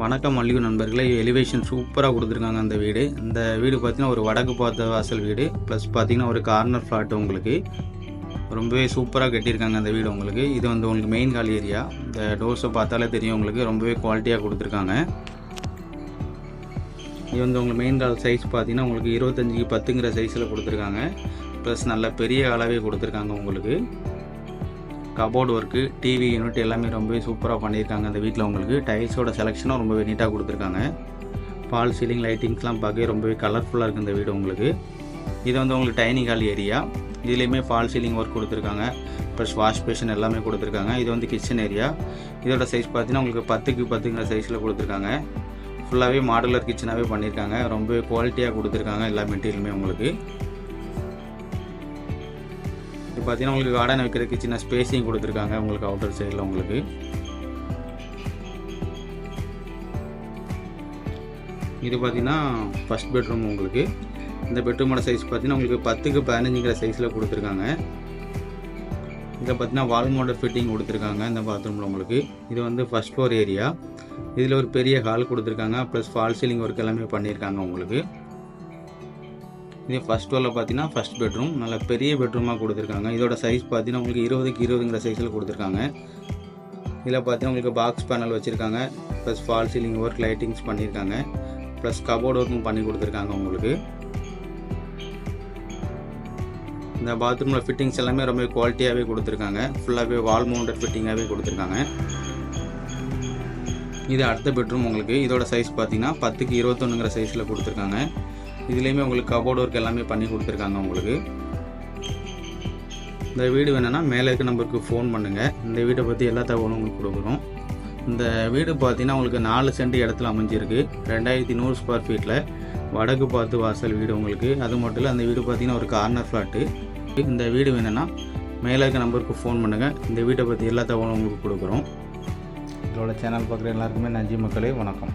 வணக்கம் மல்லிகை நண்பர்களே. எலிவேஷன் சூப்பராக கொடுத்துருக்காங்க. அந்த வீடு பார்த்தீங்கன்னா ஒரு வடக்கு பார்த்த வாசல் வீடு, ப்ளஸ் பார்த்தீங்கன்னா ஒரு கார்னர் ஃப்ளாட். உங்களுக்கு ரொம்பவே சூப்பராக கட்டியிருக்காங்க அந்த வீடு. உங்களுக்கு இது உங்களுக்கு மெயின் ஹால் ஏரியா. இந்த டோர்ஸை பார்த்தாலே தெரியும் உங்களுக்கு ரொம்பவே குவாலிட்டியாக கொடுத்துருக்காங்க. இது உங்களுக்கு மெயின் ஹால் சைஸ் பார்த்தீங்கன்னா உங்களுக்கு 25க்கு 10ங்கிற சைஸில் கொடுத்துருக்காங்க. ப்ளஸ் நல்ல பெரிய அளவே கொடுத்துருக்காங்க. உங்களுக்கு கபோர்டு ஒர்க்கு, டிவி யூனிட் எல்லாமே ரொம்பவே சூப்பராக பண்ணியிருக்காங்க. அந்த வீட்டில் உங்களுக்கு டைல்ஸோட செலெக்ஷனும் ரொம்பவே நீட்டாக கொடுத்துருக்காங்க. ஃபால் சீலிங் லைட்டிங்ஸ்லாம் பார்க்க ரொம்பவே கலர்ஃபுல்லாக இருக்குது இந்த வீடு. உங்களுக்கு இது உங்களுக்கு டைனிங் ஹால் ஏரியா. இதுலேயுமே ஃபால் சீலிங் ஒர்க் கொடுத்துருக்காங்க. ப்ளஸ் வாஷ் பேஷன் எல்லாமே கொடுத்துருக்காங்க. இது கிச்சன் ஏரியா. இதோட சைஸ் பார்த்தீங்கன்னா உங்களுக்கு 10க்கு 10ங்கிற சைஸில் கொடுத்துருக்காங்க. ஃபுல்லாகவே மாடுலர் கிச்சனாகவே பண்ணியிருக்காங்க. ரொம்பவே குவாலிட்டியாக கொடுத்துருக்காங்க எல்லா மெட்டீரியலுமே. உங்களுக்கு இப்போ பார்த்தீங்கன்னா உங்களுக்கு கார்டன் வைக்கிறதுக்கு சின்ன ஸ்பேஸிங் கொடுத்துருக்காங்க. உங்களுக்கு அவுட்டர் சைடில் உங்களுக்கு இது பார்த்தீங்கன்னா ஃபஸ்ட் பெட்ரூம். உங்களுக்கு இந்த பெட்ரூமோட சைஸ் பார்த்தீங்கன்னா உங்களுக்கு 10க்கு 15ங்கிற சைஸில் கொடுத்துருக்காங்க. இதை பார்த்தீங்கன்னா வால் மவுண்டட் ஃபிட்டிங் கொடுத்துருக்காங்க இந்த பாத்ரூமில். உங்களுக்கு இது ஃபஸ்ட் ஃப்ளோர் ஏரியா. இதில் ஒரு பெரிய ஹால் கொடுத்துருக்காங்க. ப்ளஸ் ஃபால் சீலிங் ஒர்க் எல்லாமே பண்ணியிருக்காங்க. உங்களுக்கு இது ஃபஸ்ட் ஃப்ளோரில் பார்த்தீங்கன்னா ஃபஸ்ட் பெட்ரூம். நல்ல பெரிய பெட்ரூமாக கொடுத்துருக்காங்க. இதோட சைஸ் பார்த்தீங்கன்னா உங்களுக்கு 20க்கு 20ங்கிற சைஸில் கொடுத்துருக்காங்க. இதில் பார்த்தீங்கன்னா உங்களுக்கு பாக்ஸ் பேனல் வச்சுருக்காங்க. Plus fall ceiling work lightings பண்ணியிருக்காங்க. ப்ளஸ் கபோர்டு ஒர்க்கும் பண்ணி கொடுத்துருக்காங்க. உங்களுக்கு இந்த பாத்ரூமில் ஃபிட்டிங்ஸ் எல்லாமே ரொம்ப குவாலிட்டியாகவே கொடுத்துருக்காங்க. ஃபுல்லாகவே வால் மவுண்டட் ஃபிட்டிங்காகவே கொடுத்துருக்காங்க. இது அடுத்த பெட்ரூம். உங்களுக்கு இதோட சைஸ் பார்த்தீங்கன்னா 10க்கு 21ங்கிற சைஸில் கொடுத்துருக்காங்க. இதுலேயுமே உங்களுக்கு கபோர்டு ஒர்க் எல்லாமே பண்ணி கொடுத்துருக்காங்க. உங்களுக்கு இந்த வீடு வேணும்னா மேலே இருக்க நம்பருக்கு ஃபோன் பண்ணுங்கள். இந்த வீட்டை பற்றி எல்லா தகவலும் உங்களுக்கு கொடுக்குறோம். இந்த வீடு பார்த்தீங்கன்னா உங்களுக்கு 4 சென்ட் இடத்துல அமைஞ்சிருக்கு. 2100 ஸ்கொயர் ஃபீட்டில் வடக்கு பார்த்து வாசல் வீடு. உங்களுக்கு அது மட்டும் இல்லை, அந்த வீடு பார்த்தீங்கன்னா ஒரு கார்னர் ஃப்ளாட்டு. இந்த வீடு வேணும்னா மேலே இருக்க நம்பருக்கு ஃபோன் பண்ணுங்கள். இந்த வீட்டை பற்றி எல்லா தகவலும் உங்களுக்கு கொடுக்குறோம். இதோட சேனல் பார்க்குற எல்லாருக்குமே நன்றி மக்களே. வணக்கம்.